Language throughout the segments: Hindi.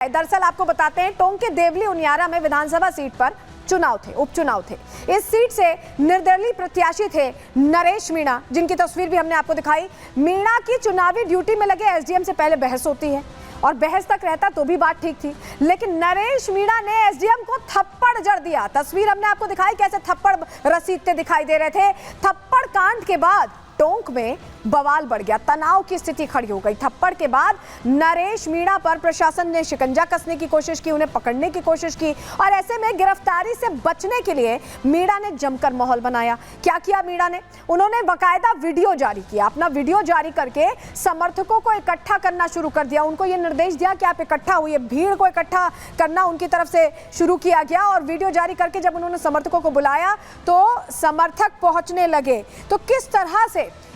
दरअसल आपको बताते हैं, टोंक के देवली उनियारा में विधानसभा सीट पर चुनाव थे, उपचुनाव थे। इस सीट से निर्दलीय प्रत्याशी थे नरेश मीणा, जिनकी तस्वीर भी हमने आपको दिखाई। मीणा की चुनावी ड्यूटी में लगे एसडीएम से पहले बहस होती है और बहस तक रहता तो भी बात ठीक थी, लेकिन नरेश मीणा ने एसडीएम को थप्पड़ जड़ दिया। तस्वीर हमने आपको दिखाई, कैसे थप्पड़ रसीदते दिखाई दे रहे थे। थप्पड़ कांड के बाद टोंक में बवाल बढ़ गया, तनाव की स्थिति खड़ी हो गई। थप्पड़ के बाद नरेश मीणा पर प्रशासन ने शिकंजा कसने की कोशिश की, उन्हें पकड़ने की कोशिश की और ऐसे में गिरफ्तारी से बचने के लिए मीणा ने जमकर माहौल बनाया। क्या किया मीणा ने? उन्होंने बाकायदा वीडियो जारी किया। अपना वीडियो जारी करके समर्थकों को इकट्ठा करना शुरू कर दिया। उनको यह निर्देश दिया कि आप इकट्ठा हुई, भीड़ को इकट्ठा करना उनकी तरफ से शुरू किया गया। और वीडियो जारी करके जब उन्होंने समर्थकों को बुलाया तो समर्थक पहुंचने लगे। तो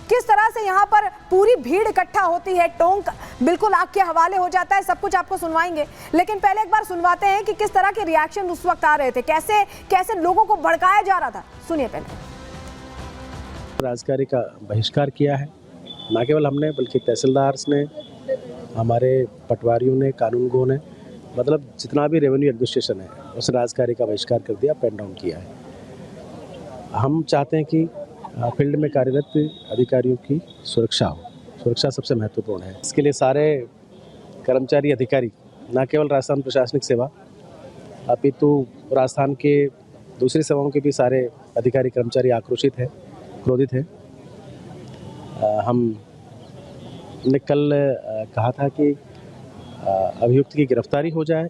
किस तरह से यहाँ पर पूरी भीड़ इकट्ठा होती है, टोंक बिल्कुल आग के हवाले हो जाता है। सब कुछ आपको सुनवाएंगे, लेकिन पहले एक बार सुनवाते हैं कि किस तरह के रिएक्शन उस वक्त आ रहे थे, कैसे लोगों को भड़काया जा रहा था। सुनिए पहले। राजकारी का बहिष्कार किया है, न केवल हमने बल्कि तहसीलदार ने, हमारे पटवारियों ने, कानूनगों ने, मतलब जितना भी रेवेन्यू एडमिनिस्ट्रेशन है उस राजकारी का बहिष्कार कर दिया, पेन डाउन किया है। हम चाहते हैं कि फील्ड में कार्यरत अधिकारियों की सुरक्षा हो, सुरक्षा सबसे महत्वपूर्ण है। इसके लिए सारे कर्मचारी अधिकारी, न केवल राजस्थान प्रशासनिक सेवा अपितु राजस्थान के दूसरी सेवाओं के भी सारे अधिकारी कर्मचारी आक्रोशित हैं, क्रोधित हैं। हमने कल कहा था कि अभियुक्त की गिरफ्तारी हो जाए।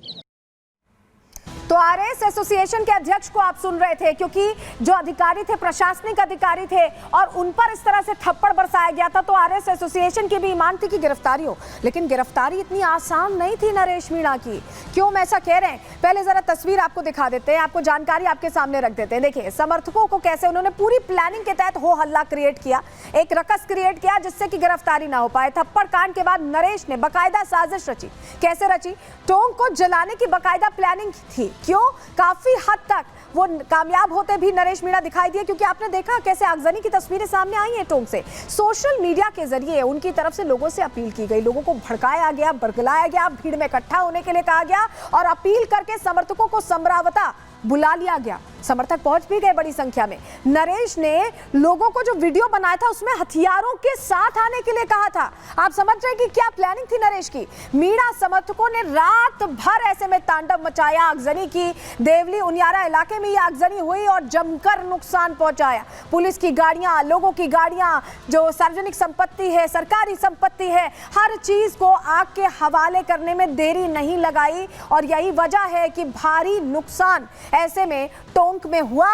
तो आरएस एसोसिएशन के अध्यक्ष को आप सुन रहे थे, क्योंकि जो अधिकारी थे, प्रशासनिक अधिकारी थे और उन पर इस तरह से थप्पड़ बरसाया गया था, तो आरएस एसोसिएशन की भी ईमान थी कि गिरफ्तारी हो। लेकिन गिरफ्तारी इतनी आसान नहीं थी नरेश मीणा की। क्यों हम ऐसा कह रहे हैं, पहले जरा तस्वीर आपको दिखा देते हैं, आपको जानकारी आपके सामने रख देते हैं। देखिए समर्थकों को कैसे उन्होंने पूरी प्लानिंग के तहत हो हल्ला क्रिएट किया, एक रकस क्रिएट किया जिससे कि गिरफ्तारी ना हो पाए। थप्पड़ कांड के बाद नरेश ने बाकायदा साजिश रची। कैसे रची? टोंक को जलाने की बाकायदा प्लानिंग थी। क्यों? काफी हद तक वो कामयाब होते भी नरेश मीणा दिखाई दिए, क्योंकि आपने देखा कैसे आगजनी की तस्वीरें सामने आई हैं टोंक से। सोशल मीडिया के जरिए उनकी तरफ से लोगों से अपील की गई, लोगों को भड़काया गया, बरगलाया गया, भीड़ में इकट्ठा होने के लिए कहा गया और अपील करके समर्थकों को समरावता बुला लिया गया। समर्थक पहुंच भी गए बड़ी संख्या में। नरेश ने लोगों को जो वीडियो बनाया था उसमें हथियारों के साथ आने के लिए कहा था। आप समझ रहे हैं कि क्या प्लानिंग थी नरेश की। मीणा समर्थकों ने रात भर ऐसे में तांडव मचाया, आगजनी की। देवली उनियारा इलाके में ये आगजनी हुई और जमकर नुकसान पहुंचाया। पुलिस की गाड़ियां, लोगों की गाड़ियां, जो सार्वजनिक संपत्ति है, सरकारी संपत्ति है, हर चीज को आग के हवाले करने में देरी नहीं लगाई और यही वजह है कि भारी नुकसान ऐसे में टोंक में हुआ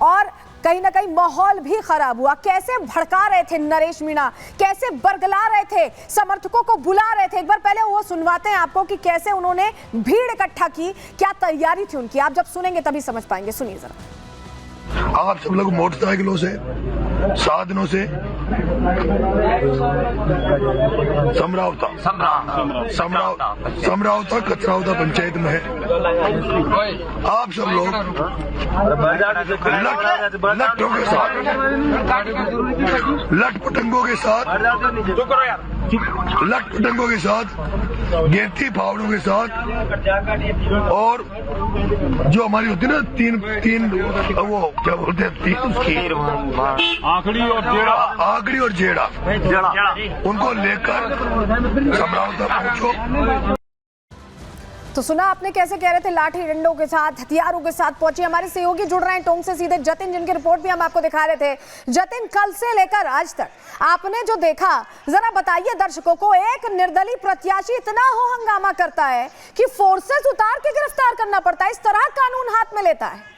और कहीं ना कहीं माहौल भी खराब हुआ। कैसे भड़का रहे थे नरेश मीणा, कैसे बरगला रहे थे, समर्थकों को बुला रहे थे। एक बार पहले वो सुनवाते हैं आपको कि कैसे उन्होंने भीड़ इकट्ठा की, क्या तैयारी थी उनकी। आप जब सुनेंगे तभी समझ पाएंगे। सुनिए जरा। आप सब लोग मोटरसाइकिलों से, साधनों से समरावता कचरावता पंचायत में है। आप सब लोग लट्टों के साथ, लटपटंगों के साथ, गिरती फावड़ों के साथ और जो हमारी होती है ना तीन वो क्या बोलते हैं, आखड़ी और जेड़ा, उनको लेकर समरावता पहुंचो। तो सुना आपने कैसे कह रहे थे, लाठी डंडों के साथ, हथियारों के साथ पहुंचे। हमारे सहयोगी जुड़ रहे हैं टोंक से सीधे, जतिन, जिनकी रिपोर्ट भी हम आपको दिखा रहे थे। जतिन, कल से लेकर आज तक आपने जो देखा, जरा बताइए दर्शकों को। एक निर्दलीय प्रत्याशी इतना हो हंगामा करता है कि फोर्सेस उतार के गिरफ्तार करना पड़ता है, इस तरह कानून हाथ में लेता है।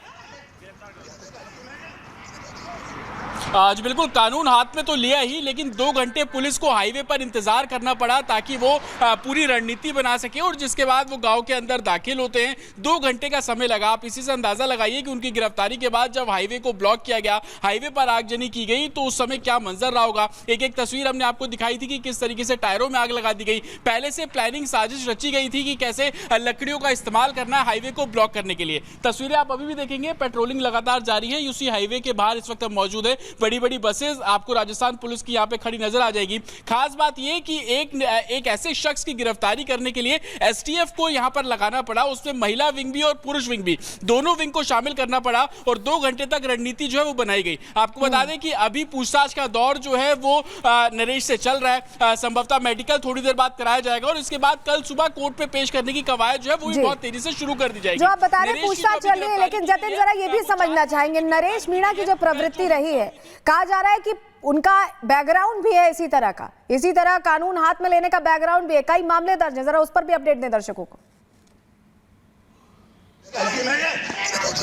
आज बिल्कुल कानून हाथ में तो लिया ही, लेकिन 2 घंटे पुलिस को हाईवे पर इंतजार करना पड़ा ताकि वो पूरी रणनीति बना सके और जिसके बाद वो गांव के अंदर दाखिल होते हैं। 2 घंटे का समय लगा। आप इसी से अंदाजा लगाइए कि उनकी गिरफ्तारी के बाद जब हाईवे को ब्लॉक किया गया, हाईवे पर आगजनी की गई, तो उस समय क्या मंजर रहा होगा। एक तस्वीर हमने आपको दिखाई थी कि किस तरीके से टायरों में आग लगा दी गई। पहले से प्लानिंग, साजिश रची गई थी कि कैसे लकड़ियों का इस्तेमाल करना है हाईवे को ब्लॉक करने के लिए। तस्वीरें आप अभी भी देखेंगे, पेट्रोलिंग लगातार जारी है। यूसी हाईवे के बाहर इस वक्त मौजूद है। बड़ी बड़ी बसेस आपको राजस्थान पुलिस की यहाँ पे खड़ी नजर आ जाएगी। खास बात यह कि एक ऐसे शख्स की गिरफ्तारी करने के लिए एसटीएफ को यहाँ पर लगाना पड़ा, उसमें महिला विंग भी और पुरुष विंग भी, दोनों विंग को शामिल करना पड़ा और 2 घंटे तक रणनीति जो है वो बनाई गई। आपको बता दें कि अभी पूछताछ का दौर जो है वो नरेश से चल रहा है। संभवतः मेडिकल थोड़ी देर बाद कराया जाएगा और इसके बाद कल सुबह कोर्ट पे पेश करने की कवायद जो है वो भी बहुत तेजी से शुरू कर दी जाएगी। जो आप बता रहे हैं पूछताछ चल रही है, लेकिन जतिन जरा ये भी समझना चाहेंगे, नरेश मीणा की जो प्रवृत्ति रही है, कहा जा रहा है कि उनका बैकग्राउंड भी है इसी तरह का, इसी तरह कानून हाथ में लेने का बैकग्राउंड भी है, कई मामले दर्ज है, जरा उस पर भी अपडेट दें दर्शकों को।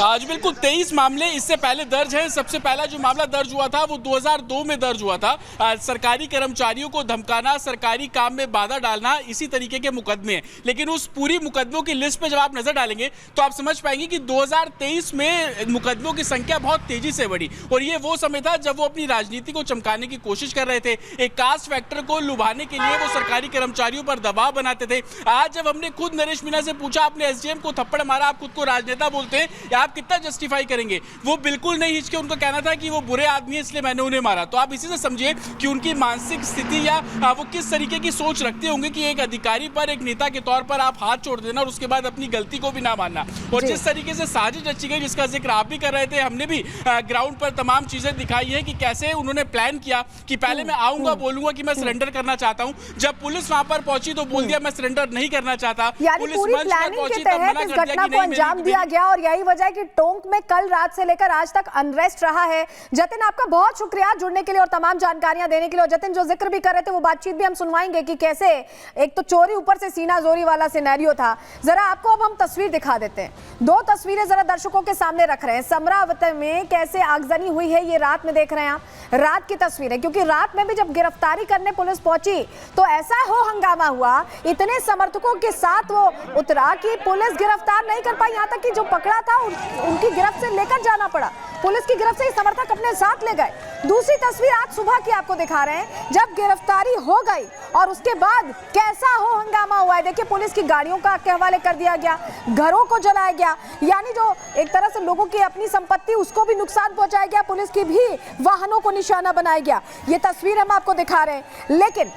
आज बिल्कुल 23 मामले इससे पहले दर्ज हैं। सबसे पहला जो मामला दर्ज हुआ था वो 2002 में दर्ज हुआ था। सरकारी कर्मचारियों को धमकाना, सरकारी काम में बाधा डालना, इसी तरीके के मुकदमे हैं। लेकिन उस पूरी मुकदमों की लिस्ट पे जब आप नजर डालेंगे तो आप समझ पाएंगे कि 2023 में मुकदमों की संख्या बहुत तेजी से बढ़ी और ये वो समय था जब वो अपनी राजनीति को चमकाने की कोशिश कर रहे थे। एक कास्ट फैक्टर को लुभाने के लिए वो सरकारी कर्मचारियों पर दबाव बनाते थे। आज जब हमने खुद नरेश मीणा से पूछा, आपने एसडीएम को थप्पड़ मारा, आप खुद को राजनेता बोलते हैं, या आप कितना जस्टिफाई करेंगे, वो बिल्कुल नहीं हिचके। उनका कहना था कि वो बुरे आदमी है इसलिए मैंने उन्हें मारा। तो आप इसी से समझिए कि उनकी मानसिक स्थिति या वो किस तरीके की सोच रखते होंगे कि एक अधिकारी पर, एक नेता के तौर पर आप हाथ छोड़ देना और उसके बाद अपनी गलती को भी ना मानना। और जिस तरीके से साजिश रची गई, जिसका जिक्र आप भी कर रहे थे, हमने भी ग्राउंड पर तमाम चीजें दिखाई है कि कैसे उन्होंने प्लान किया कि पहले मैं आऊंगा, बोलूंगा कि मैं सरेंडर करना चाहता हूं। जब पुलिस वहां पर पहुंची तो बोल दिया मैं सरेंडर नहीं करना चाहता। पुलिस मंच पर पहुंची तब मना कर दिया कि अंजाम दिया गया और यही वजह है कि टोंक में कल रात से लेकर आज तक अनरेस्ट रहा है। जतिन, आपका बहुत शुक्रिया जुड़ने के लिए और तमाम जानकारियां देने के लिए। और जतिन, जो जिक्र भी कर रहे थे वो बातचीत भी हम सुनवाएंगे कि कैसे एक तो चोरी ऊपर से सीना जोरी वाला सिनेरियो था। जरा आपको अब हम तस्वीर दिखा देते हैं, 2 तस्वीरें जरा दर्शकों के सामने रख रहे हैं। समरावती में कैसे आगजनी हुई है ये रात में देख रहे हैं आप, रात की तस्वीर है, क्योंकि रात में भी जब गिरफ्तारी करने पुलिस पहुंची तो ऐसा हो हंगामा हुआ, इतने समर्थकों के साथ वो उतरा कि पुलिस गिरफ्तार नहीं कर पाई। यहाँ तक कि जो पकड़ा था उनकी गिरफ्त से लेकर जाना पड़ा, पुलिस की गिरफ्त से ही समर्थक अपने साथ ले गए। दूसरी तस्वीर आज सुबह की आपको दिखा रहे हैं, जब गिरफ्तारी हो गई और उसके बाद कैसा हो हंगामा हुआ है। देखिए, पुलिस की गाड़ियों का के हवाले कर दिया गया, घरों को जलाया गया, यानी जो एक तरह से लोगों की अपनी संपत्ति उसको भी नुकसान पहुंचाया गया, पुलिस की भी वाहनों को निशाना बनाया गया। ये तस्वीर हम आपको दिखा रहे हैं। लेकिन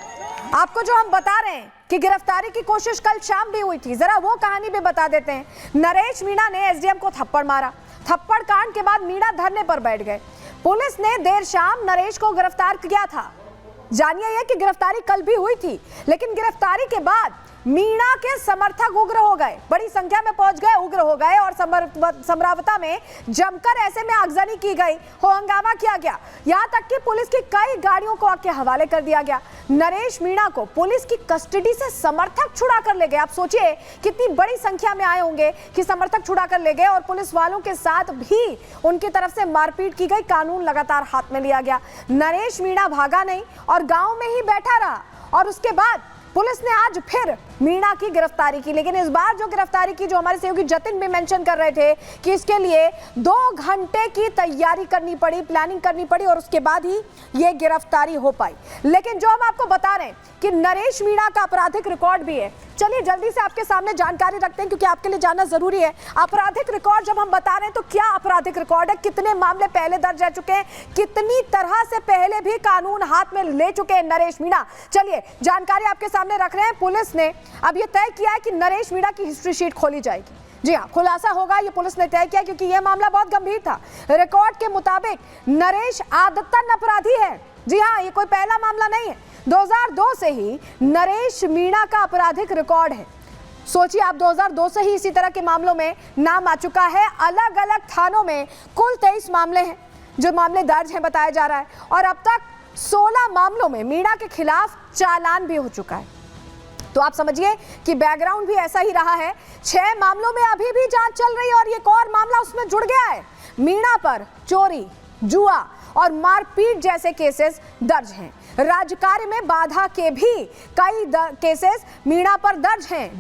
आपको जो हम बता रहे हैं कि गिरफ्तारी की कोशिश कल शाम भी हुई थी, जरा वो कहानी भी बता देते हैं। नरेश मीणा ने एसडीएम को थप्पड़ मारा, थप्पड़ कांड के बाद मीणा धरने पर बैठ गए। पुलिस ने देर शाम नरेश को गिरफ्तार किया था। जानिए ये कि गिरफ्तारी कल भी हुई थी, लेकिन गिरफ्तारी के बाद मीणा के समर्थक उग्र हो गए, बड़ी संख्या में पहुंच गए, उग्र हो गए और समरावती में जमकर ऐसे में आगजनी की गई, हो हंगामा किया गया। यहां तक कि पुलिस की कई गाड़ियों को आग के हवाले कर दिया गया। नरेश मीणा को पुलिस की कस्टडी से समर्थक छुड़ा कर ले गए। आप सोचिए कितनी बड़ी संख्या में आए होंगे कि समर्थक छुड़ा कर ले गए और पुलिस वालों के साथ भी उनकी तरफ से मारपीट की गई, कानून लगातार हाथ में लिया गया। नरेश मीणा भागा नहीं और गांव में ही बैठा रहा और उसके बाद पुलिस ने आज फिर मीणा की गिरफ्तारी की। लेकिन इस बार जो गिरफ्तारी की, जो हमारे सहयोगी जतिन भी मेंशन कर रहे थे कि इसके लिए 2 घंटे की तैयारी करनी पड़ी, प्लानिंग करनी पड़ी और उसके बाद ही ये गिरफ्तारी हो पाई। लेकिन जो हम आपको बता रहे हैं कि नरेश मीणा का आपराधिक रिकॉर्ड भी है, चलिए जल्दी से आपके सामने जानकारी रखते हैं क्योंकि आपके लिए जानना जरूरी है। आपराधिक रिकॉर्ड जब हम बता रहे हैं तो क्या आपराधिक रिकॉर्ड है, कितने मामले पहले दर्ज रह चुके हैं, कितनी तरह से पहले भी कानून हाथ में ले चुके हैं नरेश मीणा। चलिए जानकारी आपके सामने रख रहे हैं। पुलिस ने अब यह तय किया है कि नरेश मीणा की हिस्ट्री शीट खोली जाएगी। जी हाँ, खुलासा होगा, ये पुलिस ने तय किया क्योंकि यह मामला बहुत गंभीर था। रिकॉर्ड के मुताबिक नरेश आदतन अपराधी है। जी हाँ, ये कोई पहला मामला नहीं है, 2002 से ही नरेश मीणा का आपराधिक रिकॉर्ड है। सोचिए आप, 2002 से ही इसी तरह के मामलों में नाम आ चुका है। अलग अलग थानों में कुल 23 मामले हैं, जो मामले दर्ज हैं बताया जा रहा है और अब तक 16 मामलों में मीणा के खिलाफ चालान भी हो चुका है। तो आप समझिए कि बैकग्राउंड भी ऐसा ही रहा है। 6 मामलों में अभी भी जांच चल रही है और एक और मामला उसमें जुड़ गया है। मीणा पर चोरी, जुआ और मारपीट जैसे केसेस दर्ज हैं। राजकार्य में बाधा के भी कई केसेस मीणा पर दर्ज हैं।